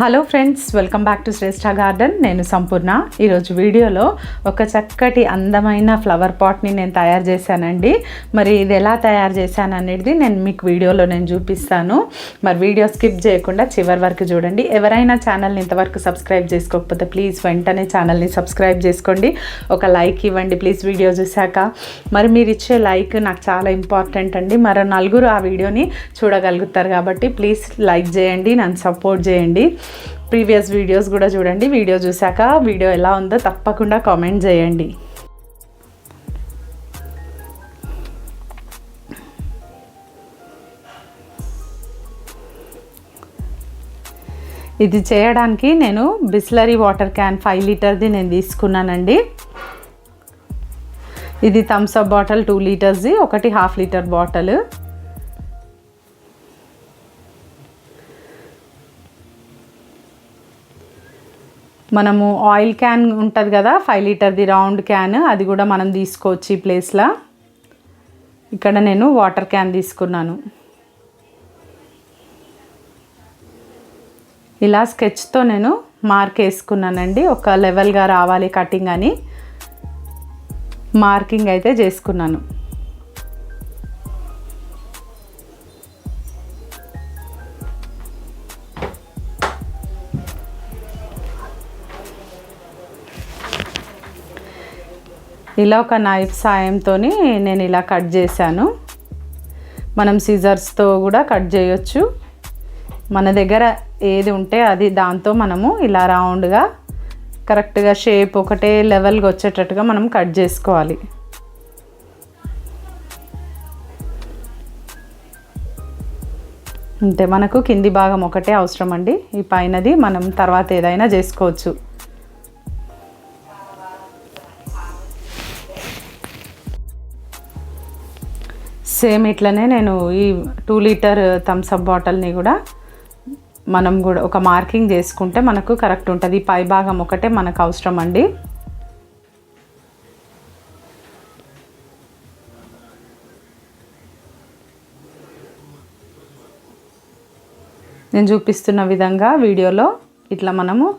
Hello friends, welcome back to Shreshta garden. నేను సంపూర్ణ. ఈరోజు వీడియోలో ఒక చక్కటి అందమైన ఫ్లవర్ పాట్ని నేను తయారు చేశానండి. మరి ఇది ఎలా తయారు చేశాను అనేది నేను మీకు వీడియోలో చూపిస్తాను. మరి వీడియో స్కిప్ చేయకుండా చివరి వరకు చూడండి. ఎవరైనా ఛానల్ని ఇంతవరకు సబ్స్క్రైబ్ చేసుకోకపోతే ప్లీజ్ వెంటనే ఛానల్ని సబ్స్క్రైబ్ చేసుకోండి. ఒక లైక్ ఇవ్వండి ప్లీజ్ వీడియో చూశాక. మరి మీరు ఇచ్చే లైక్ నాకు చాలా ఇంపార్టెంట్ అండి. మరో నలుగురు ఆ వీడియోని చూడగలుగుతారు కాబట్టి ప్లీజ్ లైక్ చేయండి, నన్ను సపోర్ట్ చేయండి. ప్రీవియస్ వీడియోస్ కూడా చూడండి. వీడియో చూశాక వీడియో ఎలా ఉందో తప్పకుండా కామెంట్ చేయండి. ఇది చేయడానికి నేను బిస్లరీ వాటర్ క్యాన్ 5 లీటర్ది నేను తీసుకున్నానండి. ఇది థమ్స్ అప్ బాటిల్ 2 లీటర్స్ది, ఒకటి 1/2 లీటర్ బాటిల్. మనము ఆయిల్ క్యాన్ ఉంటుంది కదా 5 లీటర్ది రౌండ్ క్యాన్, అది కూడా మనం తీసుకోవచ్చు ఈ ప్లేస్లో. ఇక్కడ నేను వాటర్ క్యాన్ తీసుకున్నాను. ఇలా స్కెచ్తో నేను మార్క్ వేసుకున్నానండి. ఒక లెవెల్గా రావాలి కటింగ్ అని మార్కింగ్ అయితే చేసుకున్నాను. ఇలా ఒక నైఫ్ సాయంతో నేను ఇలా కట్ చేశాను. మనం సిజర్స్తో కూడా కట్ చేయొచ్చు. మన దగ్గర ఏది ఉంటే అది దాంతో మనము ఇలా రౌండ్గా కరెక్ట్గా షేప్ ఒకటే లెవెల్గా వచ్చేటట్టుగా మనం కట్ చేసుకోవాలి. అంటే మనకు కింది భాగం ఒకటే అవసరం అండి. ఈ పైనది మనం తర్వాత ఏదైనా చేసుకోవచ్చు. సేమ్ ఇట్లనే నేను ఈ 2 లీటర్ థమ్స్ అప్ బాటిల్ని కూడా మనం కూడా ఒక మార్కింగ్ చేసుకుంటే మనకు కరెక్ట్ ఉంటుంది. ఈ పై భాగం ఒకటే మనకు అవసరం అండి. నేను చూపిస్తున్న విధంగా వీడియోలో ఇట్లా మనము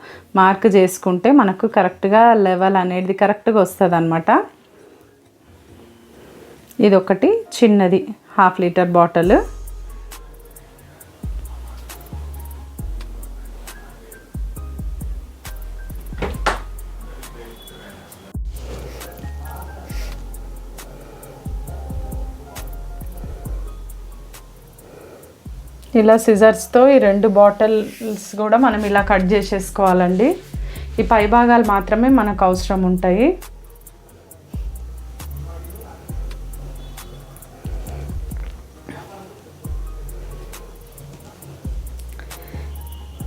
మార్క్ చేసుకుంటే మనకు కరెక్ట్గా లెవెల్ అనేది కరెక్ట్గా వస్తుంది అన్నమాట. ఇది ఒకటి చిన్నది 1/2 లీటర్ బాటిల్. ఇలా సిజర్స్తో ఈ 2 బాటిల్స్ కూడా మనం ఇలా కట్ చేసేసుకోవాలండి. ఈ పై భాగాలు మాత్రమే మనకు అవసరం ఉంటాయి.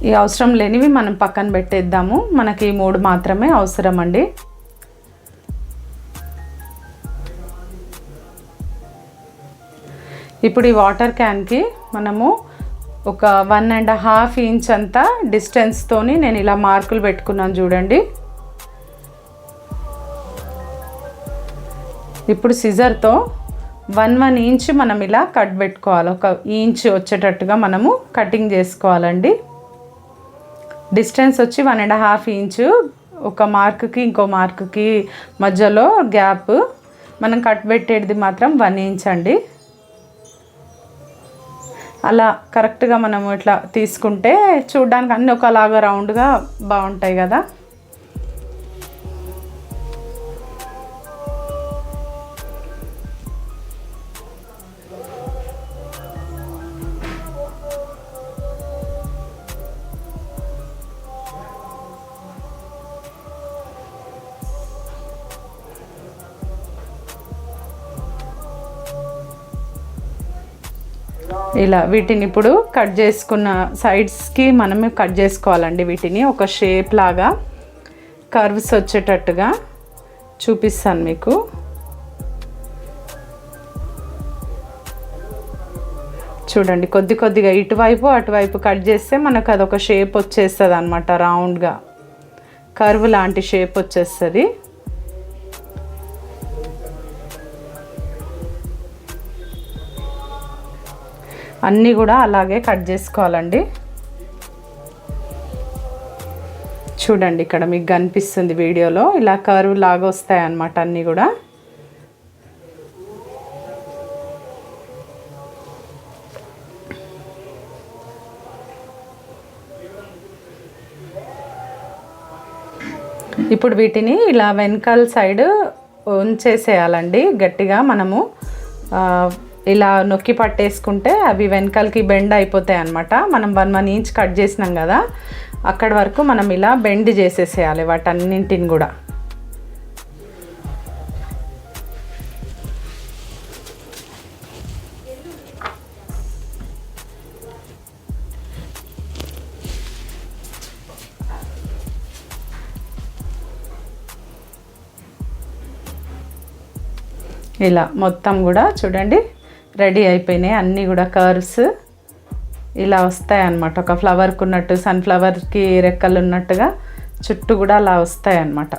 ఈ అవసరం లేనివి మనం పక్కన పెట్టేద్దాము. మనకి 3 మాత్రమే అవసరం అండి. ఇప్పుడు ఈ వాటర్ క్యాన్కి మనము ఒక 1.5 ఇంచ్ అంతా డిస్టెన్స్తోని నేను ఇలా మార్కులు పెట్టుకున్నాను చూడండి. ఇప్పుడు సిజర్తో 1 ఇంచ్ మనం ఇలా కట్ పెట్టుకోవాలి. 1 ఇంచ్ వచ్చేటట్టుగా మనము కటింగ్ చేసుకోవాలండి. డిస్టెన్స్ వచ్చి 1.5 ఇంచు. ఒక మార్కుకి ఇంకో మార్కుకి మధ్యలో గ్యాప్. మనం కట్ పెట్టేది మాత్రం 1 ఇంచ్ అండి. అలా కరెక్ట్గా మనం ఇట్లా తీసుకుంటే చూడడానికి అన్నీ ఒకలాగా రౌండ్గా బాగుంటాయి కదా. ఇలా వీటిని ఇప్పుడు కట్ చేసుకున్న సైడ్స్కి మనమే కట్ చేసుకోవాలండి. వీటిని ఒక షేప్ లాగా కర్వ్స్ వచ్చేటట్టుగా చూపిస్తాను మీకు. చూడండి, కొద్దిగా ఇటువైపు అటువైపు కట్ చేస్తే మనకు అదొక షేప్ వచ్చేస్తుంది అన్నమాట. రౌండ్గా కర్వ్ లాంటి షేప్ వచ్చేస్తుంది. అన్నీ కూడా అలాగే కట్ చేసుకోవాలండి. చూడండి ఇక్కడ మీకు కనిపిస్తుంది వీడియోలో, ఇలా కర్వ్ లాగా వస్తాయి అన్నమాట అన్నీ కూడా. ఇప్పుడు వీటిని ఇలా వెనకాల సైడ్ ఉంచేసేయాలండి గట్టిగా. మనము ఇలా నొక్కి పట్టేసుకుంటే అవి వెనకాలకి బెండ్ అయిపోతాయి అన్నమాట. మనం 1 ఇంచ్ కట్ చేసినాం కదా, అక్కడి వరకు మనం ఇలా బెండ్ చేసేసేయాలి వాటన్నింటిని కూడా. ఇలా మొత్తం కూడా చూడండి రెడీ అయిపోయినాయి అన్నీ కూడా. కర్వ్స్ ఇలా వస్తాయి అన్నమాట, ఒక ఫ్లవర్కి ఉన్నట్టు, సన్ఫ్లవర్కి రెక్కలు ఉన్నట్టుగా చుట్టూ కూడా అలా వస్తాయి అన్నమాట.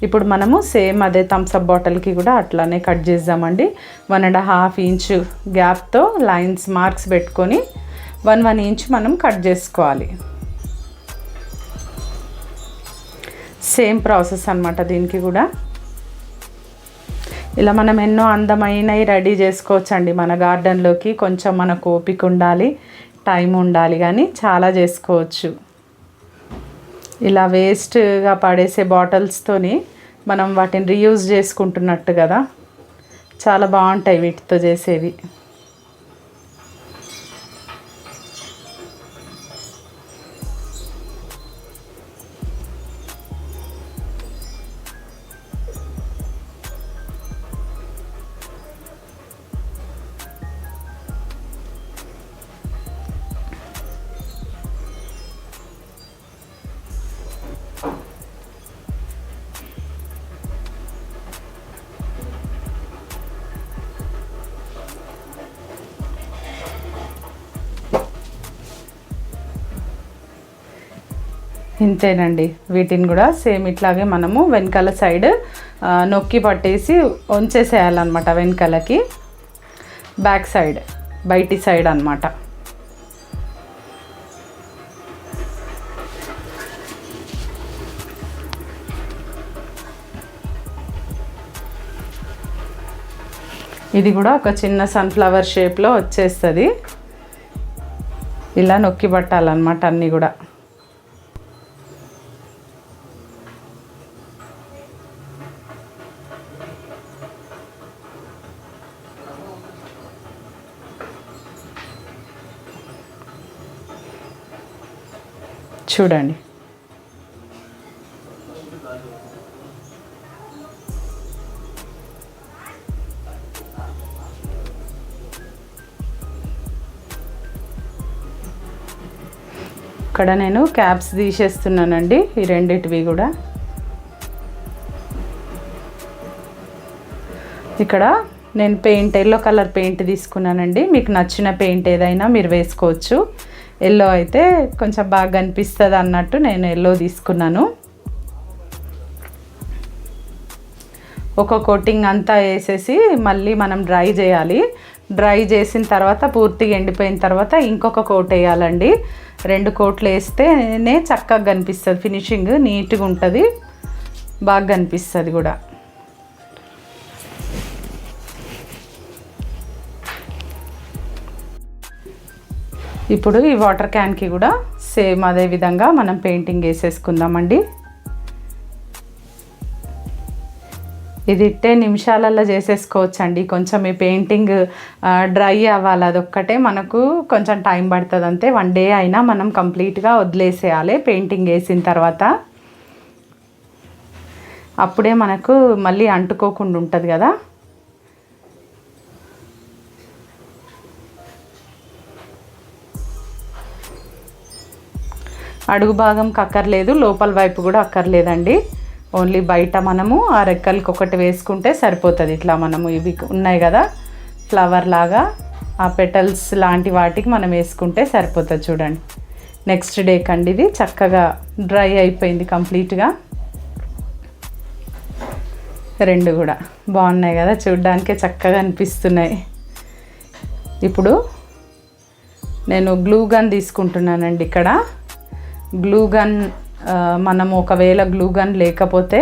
ఇప్పుడు మనము సేమ్ అదే థమ్స్అప్ బాటిల్కి కూడా అట్లానే కట్ చేద్దామండి. 1.5 ఇంచ్ గ్యాప్తో లైన్స్ మార్క్స్ పెట్టుకొని 1 ఇంచ్ మనం కట్ చేసుకోవాలి. సేమ్ ప్రాసెస్ అన్నమాట దీనికి కూడా. ఇలా మనం ఎన్నో అందమైనవి రెడీ చేసుకోవచ్చండి మన గార్డెన్లోకి. కొంచెం మనకు ఓపిక ఉండాలి, టైం ఉండాలి, కానీ చాలా చేసుకోవచ్చు. ఇలా వేస్ట్గా పడేసే బాటిల్స్తోని మనం వాటిని రీయూజ్ చేసుకుంటున్నట్టు కదా, చాలా బాగుంటాయి వీటితో చేసేవి. ఇంతేనండి. వీటిని కూడా సేమ్ ఇట్లాగే మనము వెనకాల సైడ్ నొక్కి పట్టేసి ఉంచేసేయాలన్నమాట. వెనకాలకి బ్యాక్ సైడ్, బయటి సైడ్ అన్నమాట. ఇది కూడా ఒక చిన్న సన్ఫ్లవర్ షేప్లో వచ్చేస్తుంది. ఇలా నొక్కి పట్టాలన్నమాట అన్నీ కూడా. చూడండి ఇక్కడ నేను క్యాప్స్ తీసేస్తున్నానండి ఈ రెండిటివి కూడా. ఇక్కడ నేను పెయింట్ ఎల్లో కలర్ పెయింట్ తీసుకున్నానండి. మీకు నచ్చిన పెయింట్ ఏదైనా మీరు వేసుకోవచ్చు. ఎల్లో అయితే కొంచెం బాగా అనిపిస్తుంది అన్నట్టు నేను ఎల్లో తీసుకున్నాను. ఒక కోటింగ్ అంతా వేసేసి మళ్ళీ మనం డ్రై చేయాలి. డ్రై చేసిన తర్వాత పూర్తిగా ఎండిపోయిన తర్వాత ఇంకొక కోట్ వేయాలండి. 2 కోట్లు వేస్తేనే చక్కగా కనిపిస్తుంది, ఫినిషింగ్ నీట్గా ఉంటుంది, బాగా కనిపిస్తుంది కూడా. ఇప్పుడు ఈ వాటర్ క్యాన్కి కూడా సేమ్ అదే విధంగా మనం పెయింటింగ్ వేసేసుకుందామండి. ఇది 10 నిమిషాలలో చేసేసుకోవచ్చండి. కొంచెం ఈ పెయింటింగ్ డ్రై అవ్వాలి, అదొక్కటే మనకు కొంచెం టైం పడుతుంది అంతే. 1 డే అయినా మనం కంప్లీట్గా వదిలేసేయాలి పెయింటింగ్ వేసిన తర్వాత. అప్పుడే మనకు మళ్ళీ అంటుకోకుండా ఉంటుంది కదా. అడుగు భాగంకి అక్కర్లేదు, లోపల వైపు కూడా అక్కర్లేదండి. ఓన్లీ బయట మనము ఆ రెక్కలకి ఒకటి వేసుకుంటే సరిపోతుంది. ఇట్లా మనము ఇవి ఉన్నాయి కదా ఫ్లవర్ లాగా, ఆ పెటల్స్ లాంటి వాటికి మనం వేసుకుంటే సరిపోతుంది. చూడండి నెక్స్ట్ డే కండి ఇది చక్కగా డ్రై అయిపోయింది కంప్లీట్గా. 2 కూడా బాగున్నాయి కదా, చూడ్డానికే చక్కగా అనిపిస్తున్నాయి. ఇప్పుడు నేను గ్లూ గన్ తీసుకుంటున్నానండి. ఇక్కడ గ్లూ గన్ మనం ఒకవేళ గ్లూ గన్ లేకపోతే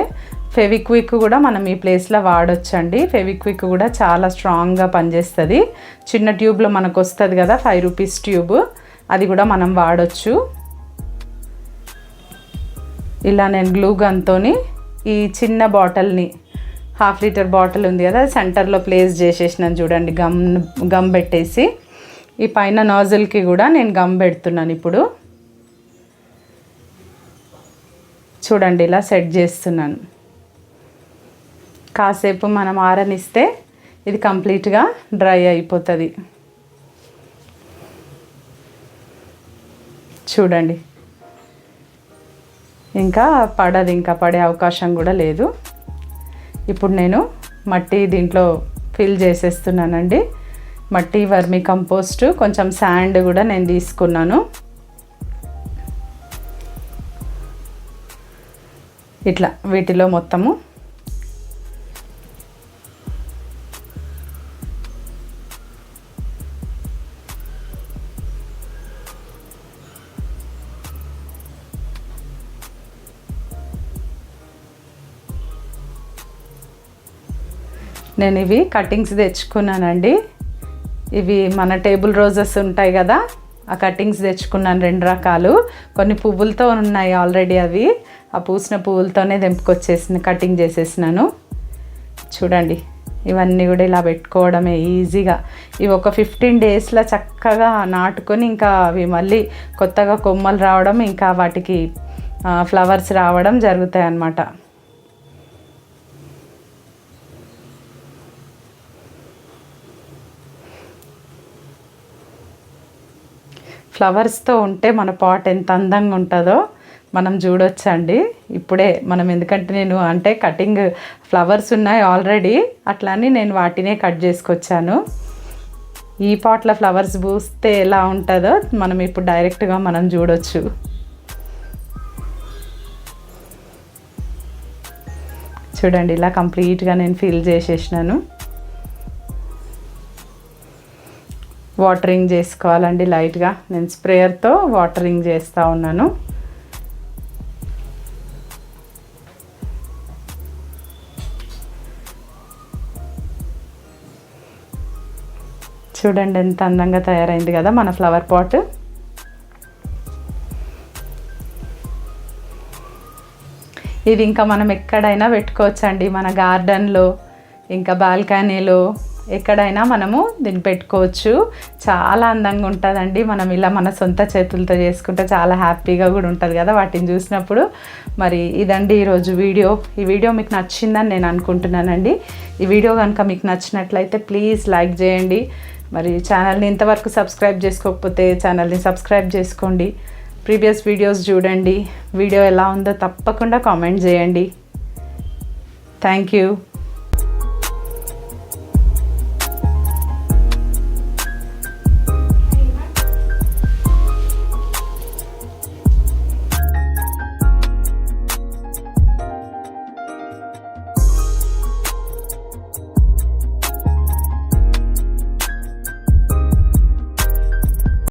ఫెవిక్విక్ కూడా మనం ఈ ప్లేస్లో వాడొచ్చండి. ఫెవిక్విక్ కూడా చాలా స్ట్రాంగ్గా పనిచేస్తుంది. చిన్న ట్యూబ్లో మనకు వస్తుంది కదా 5 రూపీస్ ట్యూబ్, అది కూడా మనం వాడొచ్చు. ఇలా నేను గ్లూ గన్తోని ఈ చిన్న బాటిల్ని, 1/2 లీటర్ బాటిల్ ఉంది కదా, సెంటర్లో ప్లేస్ చేసేసినాను చూడండి. గమ్ పెట్టేసి ఈ పైన నాజిల్కి కూడా నేను గమ్ పెడుతున్నాను. ఇప్పుడు చూడండి ఇలా సెట్ చేస్తున్నాను. కాసేపు మనం ఆరనిస్తే ఇది కంప్లీట్గా డ్రై అయిపోతుంది. చూడండి ఇంకా పడదు, ఇంకా పడే అవకాశం కూడా లేదు. ఇప్పుడు నేను మట్టి దీంట్లో ఫిల్ చేసేస్తున్నానండి. మట్టి, వర్మీ కంపోస్ట్, కొంచెం శాండ్ కూడా నేను తీసుకున్నాను. ఇట్లా వీటిలో మొత్తము నేను ఇవి కటింగ్స్ తెచ్చుకున్నానండి. ఇవి మన టేబుల్ రోజెస్ ఉంటాయి కదా, ఆ కటింగ్స్ తెచ్చుకున్నాను 2 రకాలు. కొన్ని పువ్వులతో ఉన్నాయి ఆల్రెడీ, అవి ఆ పూసిన పువ్వులతోనే తెంపుకొచ్చేసి కటింగ్ చేసేసినాను. చూడండి ఇవన్నీ కూడా ఇలా పెట్టుకోవడమే ఈజీగా. ఇవి ఒక 15 డేస్లో చక్కగా నాటుకొని ఇంకా అవి మళ్ళీ కొత్తగా కొమ్మలు రావడం, ఇంకా వాటికి ఫ్లవర్స్ రావడం జరుగుతాయి అన్నమాట. ఫ్లవర్స్తో ఉంటే మన పాట్ ఎంత అందంగా ఉంటుందో మనం చూడొచ్చండి. ఇప్పుడే మనం, ఎందుకంటే నేను అంటే కటింగ్ ఫ్లవర్స్ ఉన్నాయి ఆల్రెడీ, అట్లానే నేను వాటినే కట్ చేసుకొచ్చాను. ఈ పాట్లో ఫ్లవర్స్ పూస్తే ఎలా ఉంటుందో మనం ఇప్పుడు డైరెక్ట్గా మనం చూడొచ్చు. చూడండి ఇలా కంప్లీట్గా నేను ఫిల్ చేసేసినాను. వాటరింగ్ చేసుకోవాలండి లైట్గా. నేను స్ప్రేయర్తో వాటరింగ్ చేస్తూ ఉన్నాను. చూడండి ఎంత అందంగా తయారైంది కదా మన ఫ్లవర్ పాట్. ఇది ఇంకా మనం ఎక్కడైనా పెట్టుకోవచ్చండి, మన గార్డెన్లో, ఇంకా బాల్కనీలో, ఎక్కడైనా మనము దీన్ని పెట్టుకోవచ్చు. చాలా అందంగా ఉంటుందండి. మనం ఇలా మన సొంత చేతులతో చేసుకుంటే చాలా హ్యాపీగా కూడా ఉంటుంది కదా వాటిని చూసినప్పుడు. మరి ఇదండి ఈరోజు వీడియో. ఈ వీడియో మీకు నచ్చిందని నేను అనుకుంటున్నానండి. ఈ వీడియో కనుక మీకు నచ్చినట్లయితే ప్లీజ్ లైక్ చేయండి. మరి ఛానల్ని ఇంతవరకు సబ్స్క్రైబ్ చేసుకోకపోతే ఛానల్ని సబ్స్క్రైబ్ చేసుకోండి. ప్రీవియస్ వీడియోస్ చూడండి. వీడియో ఎలా ఉందో తప్పకుండా కామెంట్ చేయండి. Thank you.